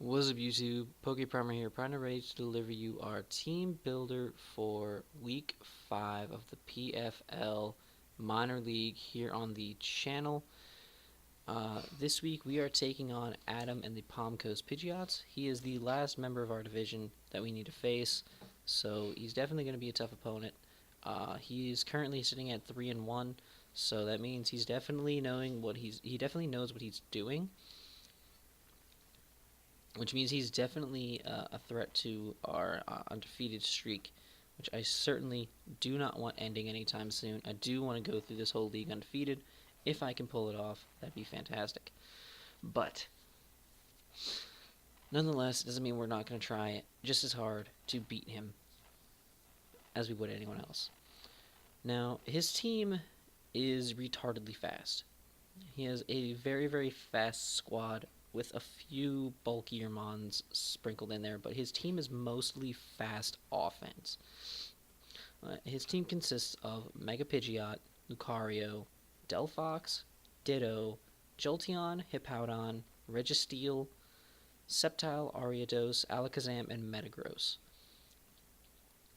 Wassup YouTube, PokePrimer here, ready to deliver you our team builder for week 5 of the PFL Minor League here on the channel. This week we are taking on Adam and the Palm Coast Pidgeots. He is the last member of our division that we need to face, so he's definitely going to be a tough opponent. He's currently sitting at 3-1, so that means he definitely knows what he's doing, which means he's definitely a threat to our undefeated streak, which I certainly do not want ending anytime soon. I do want to go through this whole league undefeated. If I can pull it off, that'd be fantastic. But nonetheless, it doesn't mean we're not going to try just as hard to beat him as we would anyone else. Now, his team is retardedly fast. He has a very, very fast squad with a few bulkier mons sprinkled in there, but his team is mostly fast offense. His team consists of Mega Pidgeot, Lucario, Delphox, Ditto, Jolteon, Hippowdon, Registeel, Sceptile, Ariados, Alakazam, and Metagross.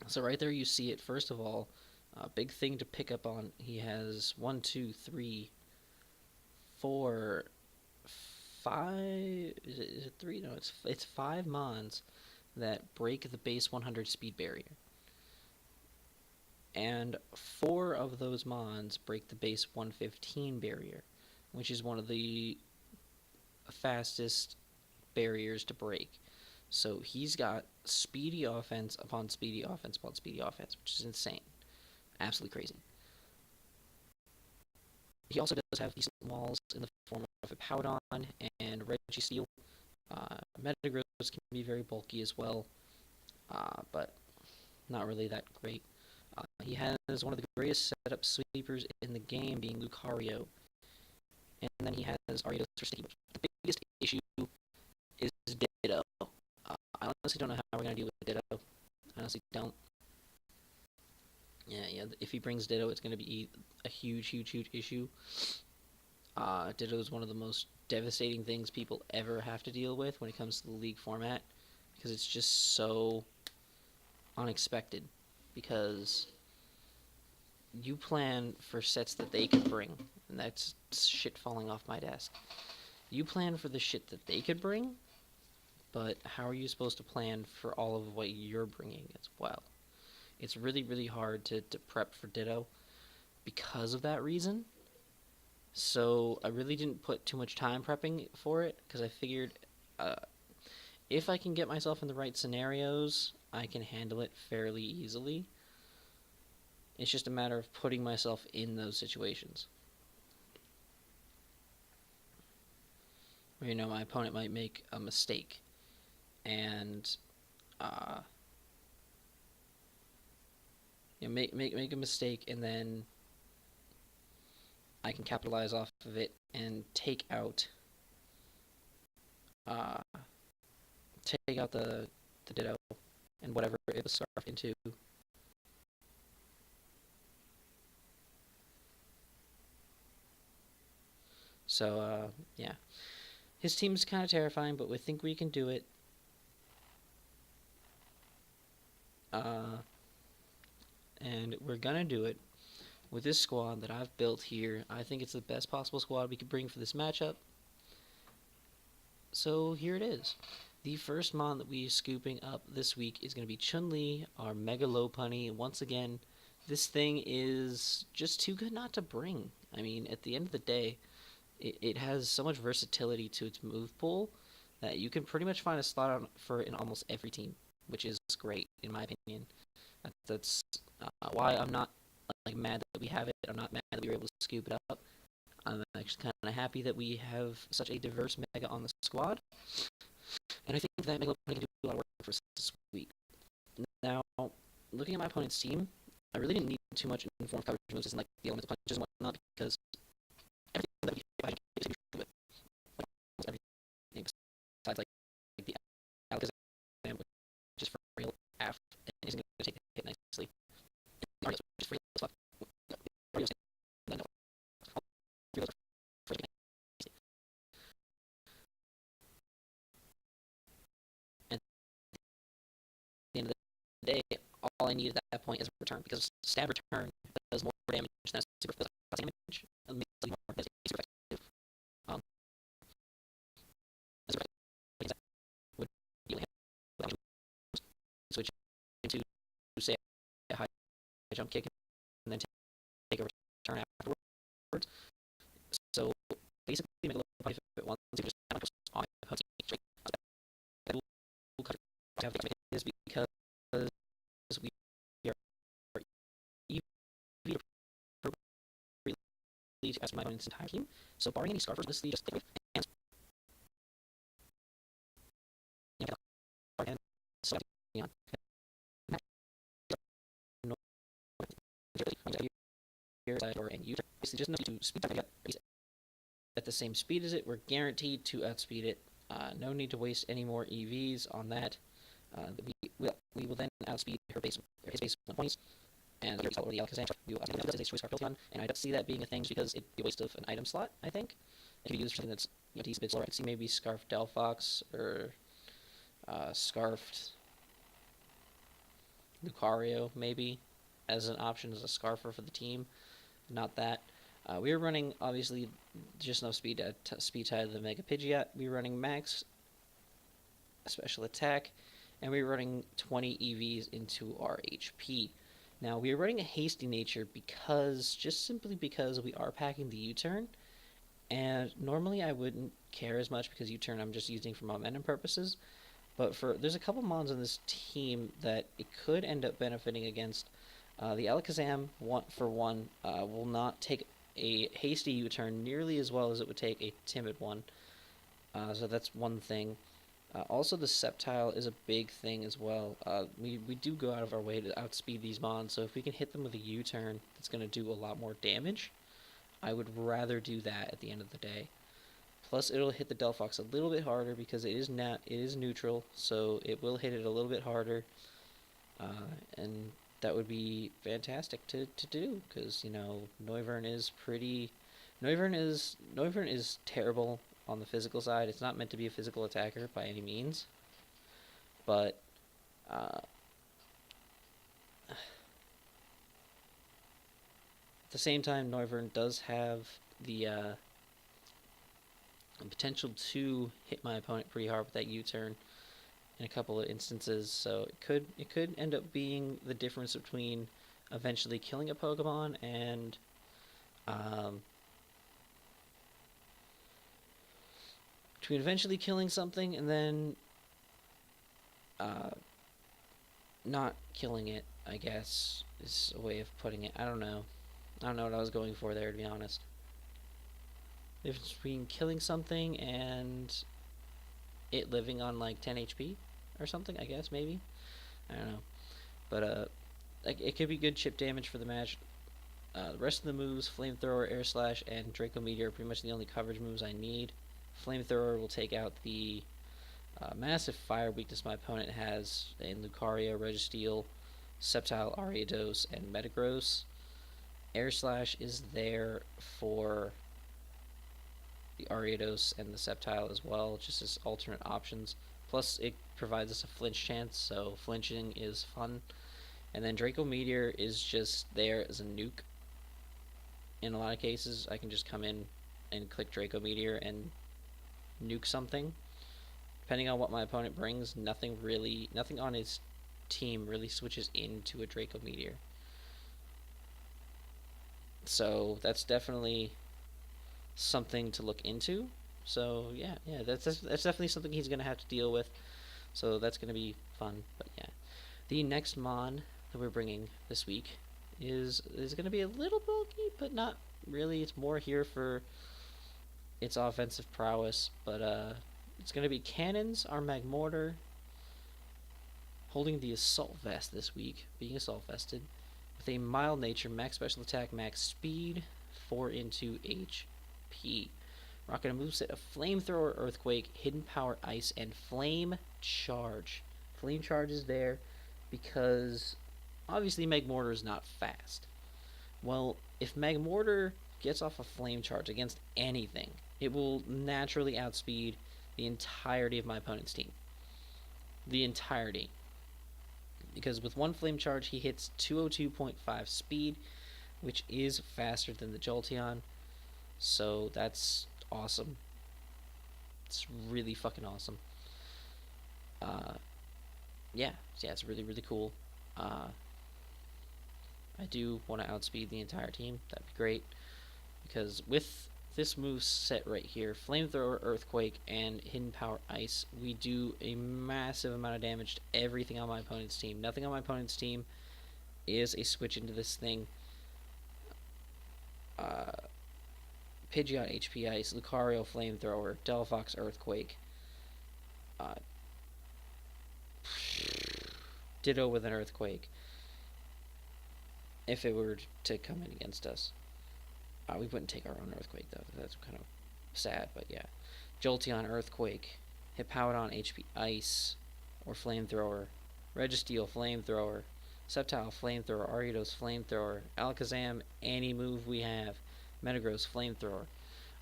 So right there you see it. First of all, a big thing to pick up on, he has 1, 2, 3, 4, 5, is it 3? No, it's 5 mons that break the base 100 speed barrier. And 4 of those mons break the base 115 barrier, which is one of the fastest barriers to break. So he's got speedy offense upon speedy offense upon speedy offense, which is insane. Absolutely crazy. He also does have decent walls in the form of a Hippowdon and Registeel. Metagross can be very bulky as well, but not really that great. He has one of the greatest setup sweepers in the game, being Lucario, and then he has Ariados for Sticky. The biggest issue is Ditto. I honestly don't know how we're going to deal with Ditto. I honestly don't. Yeah, if he brings Ditto, it's going to be a huge issue. Ditto is one of the most devastating things people ever have to deal with when it comes to the league format, because it's just so unexpected, because you plan for sets that they could bring, and that's shit falling off my desk. You plan for the shit that they could bring, but how are you supposed to plan for all of what you're bringing as well? It's really hard to prep for Ditto because of that reason. So I really didn't put too much time prepping for it, because I figured if I can get myself in the right scenarios, I can handle it fairly easily. It's just a matter of putting myself in those situations. Where, my opponent might make a mistake, and make a mistake, and then I can capitalize off of it and take out the Ditto and whatever it was starved into. So yeah, his team's kind of terrifying, but we think we can do it. And we're gonna do it with this squad that I've built here. I think it's the best possible squad we could bring for this matchup. So here it is. The first mon that we are scooping up this week is going to be Chun-Li, our Mega Lopunny. Once again, this thing is just too good not to bring. I mean, at the end of the day, it has so much versatility to its move pool that you can pretty much find a slot for it in almost every team, which is great, in my opinion. That's why I'm not mad that we have it. I'm not mad that we were able to scoop it up. I'm actually kind of happy that we have such a diverse Mega on the squad, and I think that Mega can do a lot of work for us this week. Now, looking at my opponent's team, I really didn't need too much informed coverage moves, just like the elemental punches and whatnot, because everything that we hit, I can hit with. Like, almost everything besides the Alakazam, which is for real AF, and isn't going to take the hit nicely. And Ariados, which is for real as fuck. Ariados, day, all I need at that point is a return, because stab return does more damage than a super damage. More super effective. Would be switch into, say, a high jump kick and then take a return afterwards. So basically, make a little if it wants to just kind of on straight. Is because we are EV to as my opponent's entire team. So barring any scarfers, this just take and so on. Or and you basically just know to speed at the same speed as it. We're guaranteed to outspeed it. No need to waste any more EVs on that. We will then outspeed his base 1 points, and the Alakazam we will outspeed his choice card and I don't see that being a thing just because it'd be a waste of an item slot. I think it could be used for something that's a bit slower. I could see maybe Scarf Delphox or Scarfed Lucario maybe as an option as a Scarfer for the team. Not that. We were running, obviously, just no speed tie to the Mega Pidgeot. We were running max special attack, and we were running 20 EVs into our HP. Now, we are running a hasty nature simply because we are packing the U-turn, and normally I wouldn't care as much because U-turn I'm just using for momentum purposes, but there's a couple mons on this team that it could end up benefiting against. The Alakazam, will not take a hasty U-turn nearly as well as it would take a timid one. So that's one thing. Also, the Sceptile is a big thing as well. We do go out of our way to outspeed these mons, so if we can hit them with a U-turn that's going to do a lot more damage, I would rather do that at the end of the day. Plus, it'll hit the Delphox a little bit harder because it is neutral, so it will hit it a little bit harder. And that would be fantastic to do, because, you know, Noivern is terrible on the physical side. It's not meant to be a physical attacker by any means, but at the same time, Noivern does have the potential to hit my opponent pretty hard with that U-turn in a couple of instances, so it could end up being the difference between eventually killing a Pokemon and between eventually killing something and then not killing it, I guess, is a way of putting it. I don't know what I was going for there, to be honest. The difference between killing something and it living on like 10 HP or something, I guess, maybe. I don't know. But it could be good chip damage for the match. The rest of the moves, Flamethrower, Air Slash, and Draco Meteor are pretty much the only coverage moves I need. Flamethrower will take out the massive fire weakness my opponent has in Lucario, Registeel, Sceptile, Ariados, and Metagross. Air Slash is there for the Ariados and the Sceptile as well, just as alternate options. Plus, it provides us a flinch chance, so flinching is fun. And then Draco Meteor is just there as a nuke. In a lot of cases, I can just come in and click Draco Meteor and nuke something. Depending on what my opponent brings, nothing on his team really switches into a Draco Meteor. So that's definitely something to look into. So yeah, that's definitely something he's gonna have to deal with. So that's gonna be fun. But yeah, the next mon that we're bringing this week is gonna be a little bulky, but not really. It's more here for its offensive prowess. But it's gonna be Cannons, our Magmortar, holding the Assault Vest this week, being Assault Vested, with a mild nature, max special attack, max speed, 4 into HP. Rocking a moveset of Flamethrower, Earthquake, Hidden Power, Ice, and Flame Charge. Flame Charge is there because obviously Magmortar is not fast. Well, if Magmortar gets off a Flame Charge against anything, it will naturally outspeed the entirety of my opponent's team. The entirety. because with one flame charge he hits 202.5 speed, which is faster than the Jolteon. So that's awesome. It's really fucking awesome. Yeah, it's really, really cool. I do want to outspeed the entire team. That'd be great. Because with this move set right here, Flamethrower, Earthquake, and Hidden Power Ice, we do a massive amount of damage to everything on my opponent's team. Nothing on my opponent's team is a switch into this thing. Pidgeot, HP Ice, Lucario, Flamethrower, Delphox, Earthquake. Ditto with an Earthquake. If it were to come in against us. We wouldn't take our own Earthquake, though. That's kind of sad, but yeah. Jolteon, Earthquake. Hippowdon, HP Ice, or Flamethrower. Registeel, Flamethrower. Sceptile, Flamethrower. Ariados, Flamethrower. Alakazam, any move we have. Metagross, Flamethrower.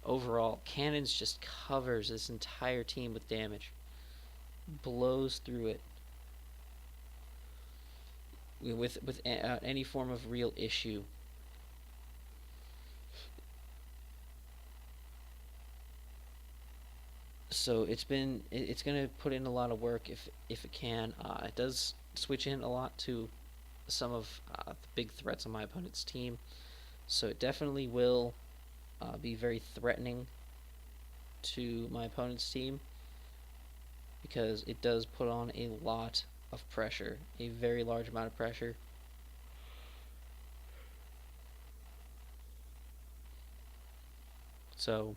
Overall, Cannons just covers this entire team with damage. Blows through it. With any form of real issue. So it's gonna put in a lot of work if it can. It does switch in a lot to some of the big threats on my opponent's team, so it definitely will be very threatening to my opponent's team, because it does put on a lot of pressure, a very large amount of pressure. So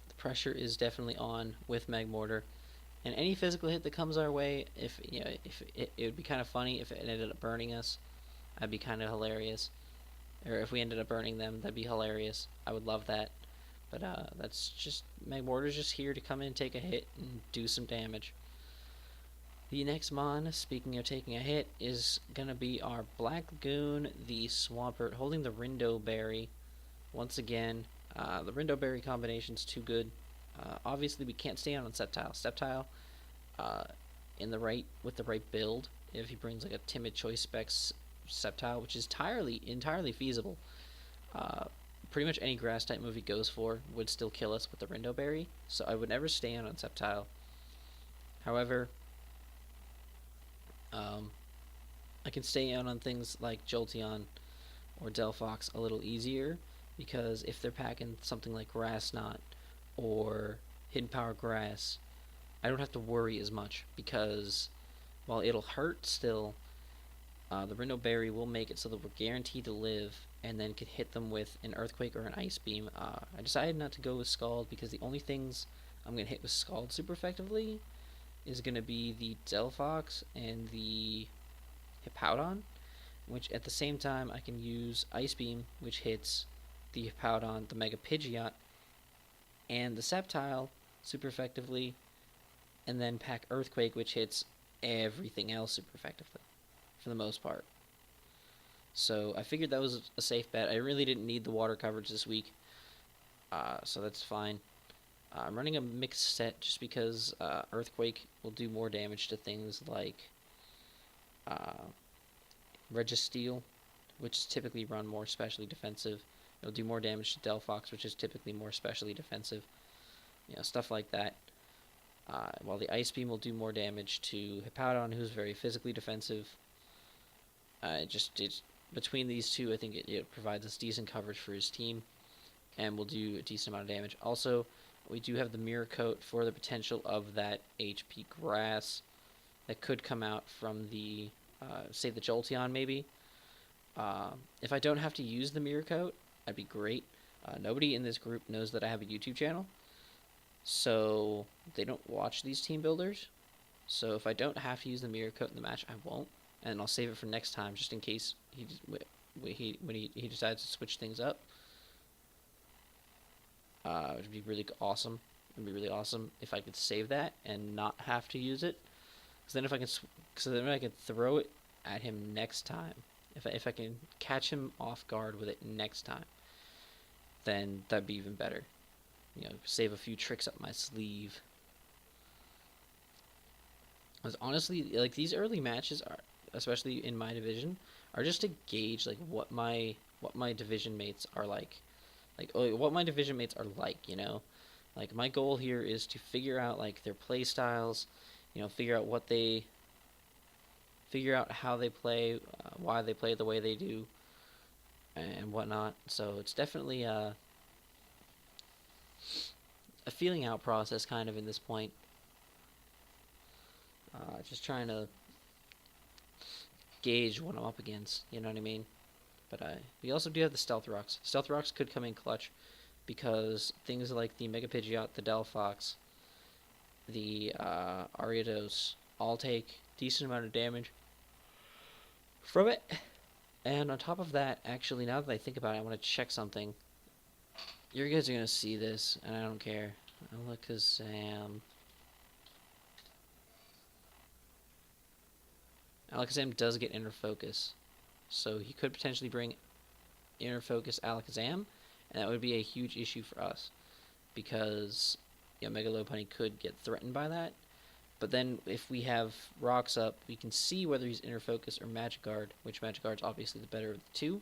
the pressure is definitely on with Magmortar, and any physical hit that comes our way, if it would be kind of funny if it ended up burning us. That'd be kind of hilarious. Or if we ended up burning them, that'd be hilarious. I would love that. But that's just, Magmortar's just here to come in, take a hit, and do some damage. The next mon, speaking of taking a hit, is going to be our Black Lagoon, the Swampert, holding the Rindo Berry. Once again, the Rindo Berry combination's too good. Obviously, we can't stay on Sceptile. Sceptile, with the right build, if he brings like a Timid Choice Specs Sceptile, which is entirely feasible. Pretty much any grass type move he goes for would still kill us with the Rindo Berry, so I would never stay on Sceptile. However, I can stay on things like Jolteon or Delphox a little easier, because if they're packing something like Grass Knot or Hidden Power Grass, I don't have to worry as much, because while it'll hurt still, the Rindo Berry will make it so that we're guaranteed to live, and then can hit them with an Earthquake or an Ice Beam. I decided not to go with Scald, because the only things I'm going to hit with Scald super effectively is going to be the Delphox and the Hippowdon, which at the same time I can use Ice Beam, which hits the Hippowdon, the Mega Pidgeot, and the Sceptile super effectively, and then pack Earthquake, which hits everything else super effectively, for the most part. So I figured that was a safe bet. I really didn't need the water coverage this week, so that's fine. I'm running a mixed set just because Earthquake will do more damage to things like Registeel, which is typically run more specially defensive. It'll do more damage to Delphox, which is typically more specially defensive. Stuff like that. While the Ice Beam will do more damage to Hippowdon, who's very physically defensive. It's between these two, I think it provides us decent coverage for his team, and will do a decent amount of damage. Also, we do have the Mirror Coat for the potential of that HP Grass that could come out from the, say, the Jolteon maybe. If I don't have to use the Mirror Coat, that'd be great. Nobody in this group knows that I have a YouTube channel, so they don't watch these team builders. So if I don't have to use the Mirror Coat in the match, I won't, and I'll save it for next time, just in case when he decides to switch things up. It would be really awesome. It would be really awesome if I could save that and not have to use it. Because then I can throw it at him next time. If I can catch him off guard with it next time, then that'd be even better. Save a few tricks up my sleeve. Because honestly, like these early matches are, especially in my division, are just to gauge like what my division mates are like what my division mates are like. You know, like my goal here is to figure out like their play styles, you know, figure out how they play, why they play the way they do, and whatnot. So it's definitely a feeling out process kind of in this point. Just trying to gauge what I'm up against. You know what I mean? But we also do have the Stealth Rocks. Stealth Rocks could come in clutch because things like the Mega Pidgeot, the Delphox, the Ariados all take decent amount of damage from it. And on top of that, actually, now that I think about it, I want to check something. You guys are going to see this, and I don't care. Alakazam. Alakazam does get Inner Focus. So he could potentially bring Inner Focus Alakazam, and that would be a huge issue for us. Because, you know, Mega Lopunny could get threatened by that. But then if we have Rocks up, we can see whether he's Inner Focus or Magic Guard, which Magic Guard's obviously the better of the two,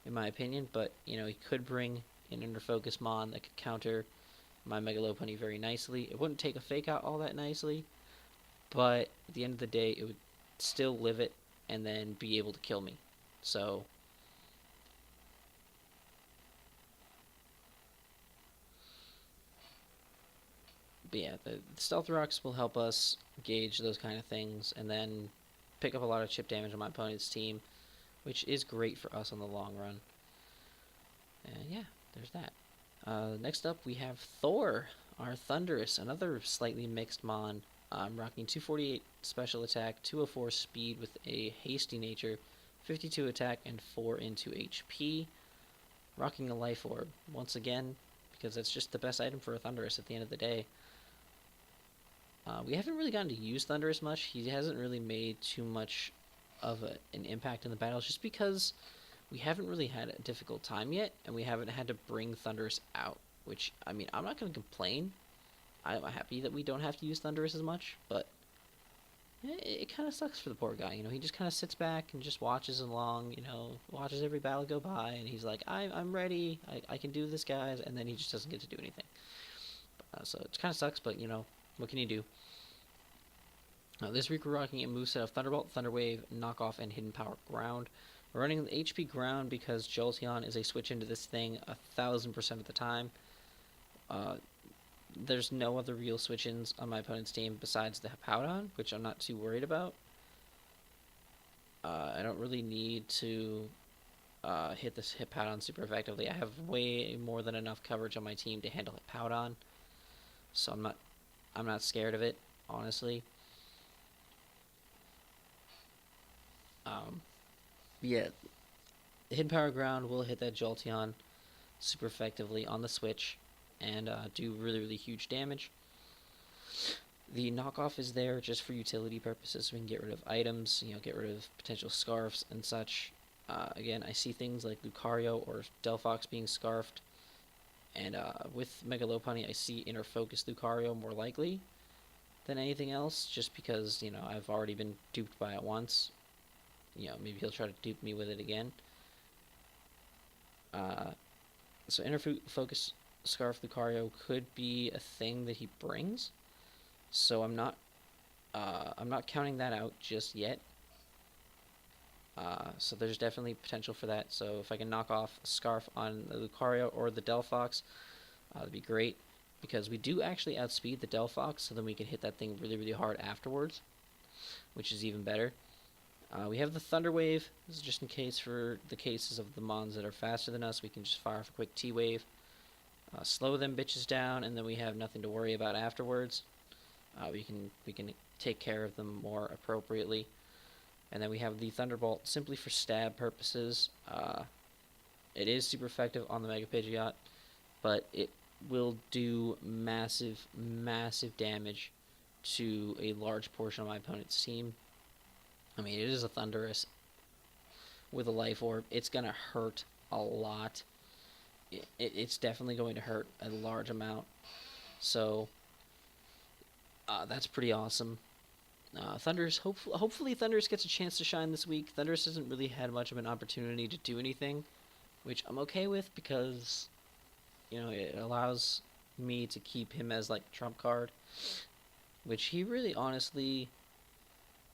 in my opinion. But, you know, he could bring an Inner Focus Mon that could counter my Mega Lopunny very nicely. It wouldn't take a Fake Out all that nicely, but at the end of the day, it would still live it and then be able to kill me. So but yeah, the Stealth Rocks will help us gauge those kind of things and then pick up a lot of chip damage on my opponent's team, which is great for us on the long run. And yeah, there's that. Next up, we have Thor, our Thunderous, another slightly mixed Mon. I'm rocking 248 special attack, 204 speed with a hasty nature, 52 attack, and 4 into HP. Rocking a Life Orb, once again, because that's just the best item for a Thunderous at the end of the day. We haven't really gotten to use Thunderous much. He hasn't really made too much of an impact in the battles, just because we haven't really had a difficult time yet, and we haven't had to bring Thunderous out, which, I mean, I'm not going to complain. I'm happy that we don't have to use Thunderous as much, but it kind of sucks for the poor guy. You know, he just kind of sits back and just watches along, you know, watches every battle go by, and he's like, I'm ready, I can do this, guys, and then he just doesn't get to do anything. So it kind of sucks, but, you know, what can you do? This week we're rocking a moveset of Thunderbolt, Thunderwave, Knockoff, and Hidden Power Ground. We're running the HP Ground because Jolteon is a switch into this thing 1000% of the time. There's no other real switch-ins on my opponent's team besides the Hippowdon, which I'm not too worried about. I don't really need to hit this Hippowdon super effectively. I have way more than enough coverage on my team to handle Hippowdon, so I'm not scared of it, honestly. Yeah, Hidden Power Ground will hit that Jolteon super effectively on the switch and do really, really huge damage. The Knockoff is there just for utility purposes, so we can get rid of items, you know, get rid of potential scarfs and such. Again, I see things like Lucario or Delphox being scarfed, and with Mega Lopunny, I see Inner Focus Lucario more likely than anything else, just because, you know, I've already been duped by it once. You know, maybe he'll try to dupe me with it again. So Inner Focus Scarf Lucario could be a thing that he brings, so I'm not counting that out just yet. So there's definitely potential for that. So if I can knock off a Scarf on the Lucario or the Delphox, that'd be great, because we do actually outspeed the Delphox, so then we can hit that thing really, really hard afterwards, which is even better. We have the Thunder Wave. This is just in case for the cases of the Mons that are faster than us. We can just fire off a quick T-Wave, slow them bitches down, and then we have nothing to worry about afterwards. We can take care of them more appropriately. And then we have the Thunderbolt simply for stab purposes. It is super effective on the Mega Pidgeot, but it will do massive, massive damage to a large portion of my opponent's team. I mean, it is a Thunderous with a Life Orb. It's going to hurt a lot. It's definitely going to hurt a large amount. So, that's pretty awesome. Thundurus, hopefully Thundurus gets a chance to shine this week. Thundurus hasn't really had much of an opportunity to do anything, which I'm okay with because, it allows me to keep him as like trump card, which he really honestly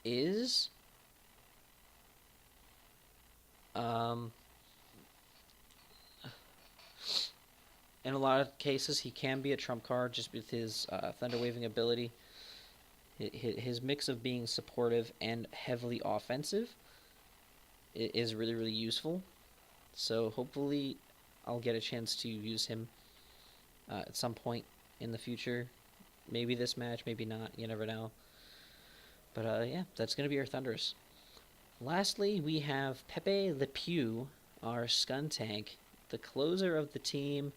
is. In a lot of cases, he can be a trump card just with his Thunder Waving ability. His mix of being supportive and heavily offensive is really, really useful. So hopefully I'll get a chance to use him at some point in the future. Maybe this match, maybe not. You never know. But yeah, that's going to be our Thunders. Lastly, we have Pepe Le Pew, our Skuntank, the closer of the team,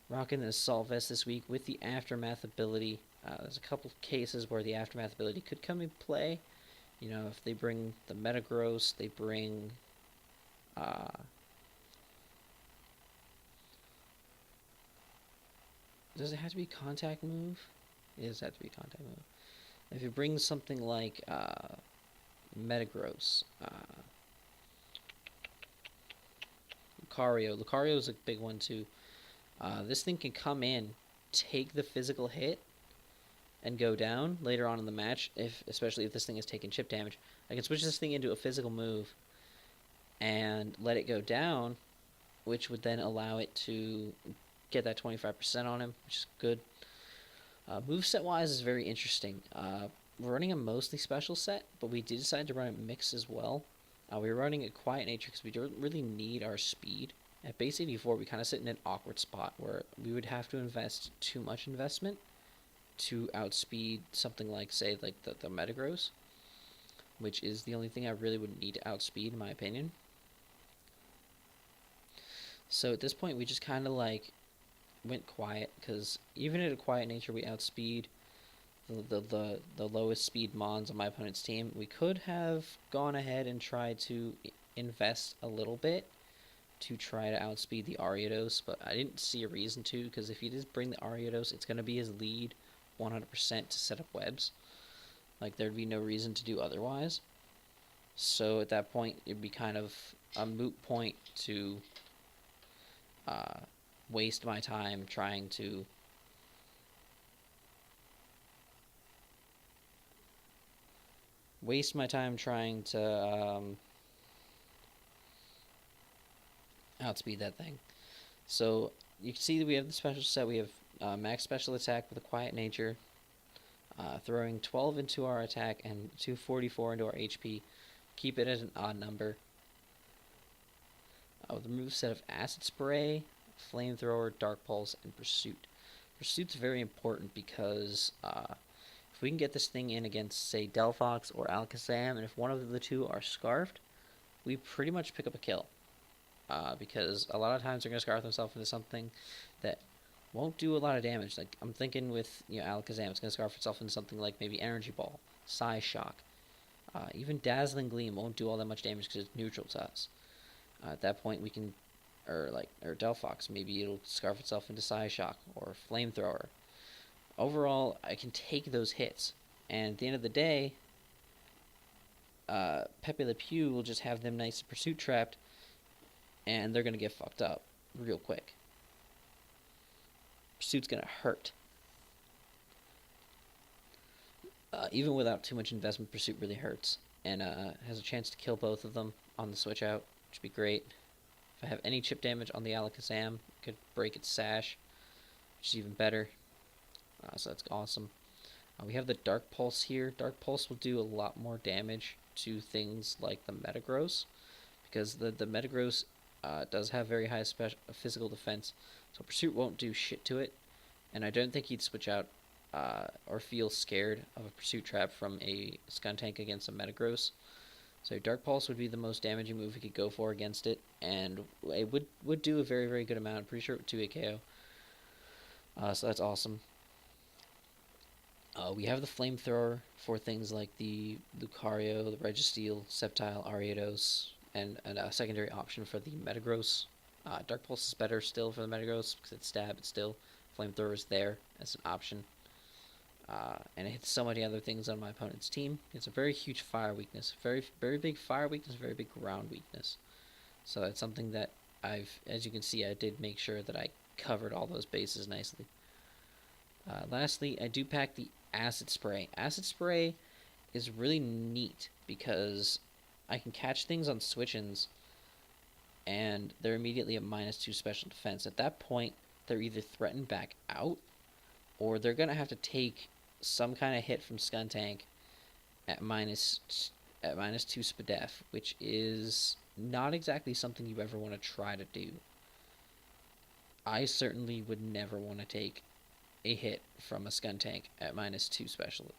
rocking the Assault Vest this week with the Aftermath ability. There's a couple cases where the Aftermath ability could come in play. If they bring the Metagross, they bring... does it have to be contact move? It does have to be contact move. If you bring something like Metagross, Lucario is a big one too. This thing can come in, take the physical hit, and go down later on in the match, especially if this thing is taking chip damage. I can switch this thing into a physical move and let it go down, which would then allow it to get that 25% on him, which is good. Moveset-wise is very interesting. We're running a mostly special set, but we did decide to run it mixed as well. We were running a Quiet Nature because we don't really need our speed. At base 84, we kind of sit in an awkward spot where we would have to invest too much investment to outspeed something like, say, like the Metagross, which is the only thing I really would need to outspeed, in my opinion. So at this point, we just kind of like went quiet, because even at a Quiet Nature, we outspeed the lowest speed Mons on my opponent's team. We could have gone ahead and tried to invest a little bit to try to outspeed the Ariados, but I didn't see a reason to, because if he does bring the Ariados, it's going to be his lead 100% to set up webs. Like, there'd be no reason to do otherwise. So at that point, it'd be kind of a moot point to waste my time trying to outspeed that thing. So you can see that we have the special set. We have max special attack with a Quiet Nature, throwing 12 into our attack and 244 into our HP. Keep it at an odd number. With a moveset of Acid Spray, Flamethrower, Dark Pulse, and Pursuit. Pursuit's very important because if we can get this thing in against, say, Delphox or Alakazam, and if one of the two are Scarfed, we pretty much pick up a kill. Because a lot of times they're going to scarf themselves into something that won't do a lot of damage. Like, I'm thinking with Alakazam, it's going to scarf itself into something like maybe Energy Ball, Psyshock. Even Dazzling Gleam won't do all that much damage because it's neutral to us. At that point, we can, or Delphox, maybe it'll scarf itself into Psyshock or Flamethrower. Overall, I can take those hits, and at the end of the day, Pepe Le Pew will just have them nice and Pursuit trapped, and they're going to get fucked up real quick. Pursuit's going to hurt. Even without too much investment, Pursuit really hurts, and has a chance to kill both of them on the switch out, which would be great. If I have any chip damage on the Alakazam, I could break its sash, which is even better. So that's awesome. We have the Dark Pulse here. Dark Pulse will do a lot more damage to things like the Metagross, because the Metagross does have very high physical defense, so Pursuit won't do shit to it, and I don't think he'd switch out or feel scared of a Pursuit trap from a Skuntank against a Metagross. So Dark Pulse would be the most damaging move we could go for against it, and it would do a very, very good amount. I'm pretty sure it would 2-hit KO. So that's awesome. We have the Flamethrower for things like the Lucario, the Registeel, Sceptile, Ariados, and a secondary option for the Metagross. Dark Pulse is better still for the Metagross because it's stab, but still Flamethrower is there as an option. and it hits so many other things on my opponent's team. It's a very huge fire weakness, very big fire weakness, very big ground weakness. So that's something that as you can see, I did make sure that I covered all those bases nicely. Lastly, I do pack the Acid Spray. Acid Spray is really neat because I can catch things on switch-ins and they're immediately at -2 special defense. At that point, they're either threatened back out or they're going to have to take some kind of hit from Skuntank at -2 SPDEF, which is not exactly something you ever want to try to do. I certainly would never want to take a hit from a Skuntank at -2 special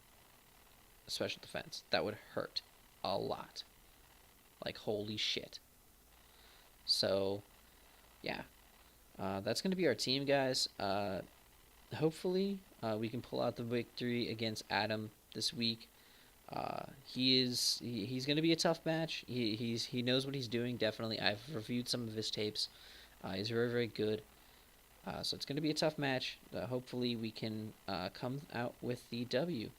defense. That would hurt a lot. Like, holy shit. So, yeah. That's going to be our team, guys. Hopefully, we can pull out the victory against Adam this week. He's going to be a tough match. He knows what he's doing, definitely. I've reviewed some of his tapes. He's very good. So it's going to be a tough match. Hopefully we can come out with the W.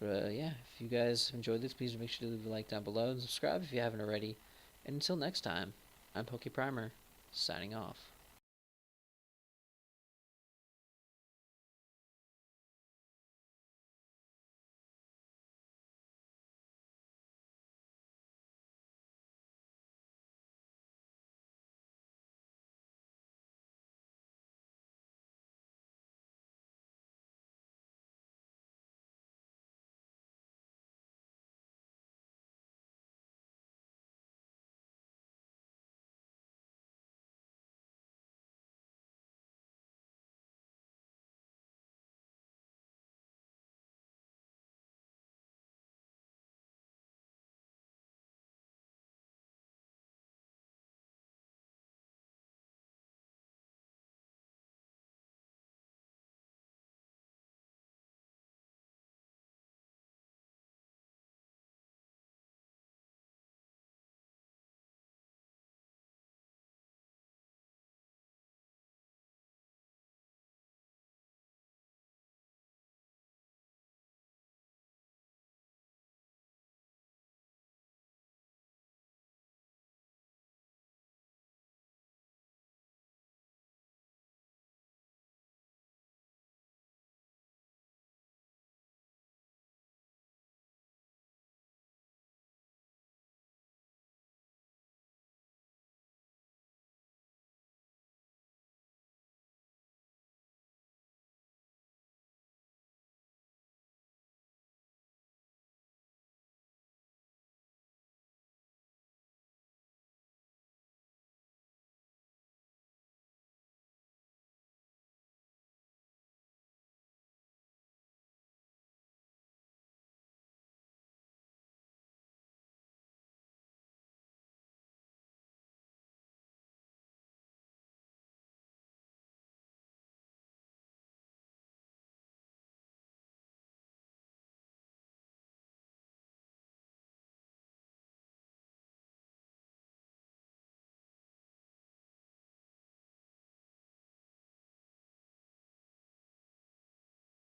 But yeah, if you guys enjoyed this, please make sure to leave a like down below and subscribe if you haven't already. And until next time, I'm PokePrimer, signing off.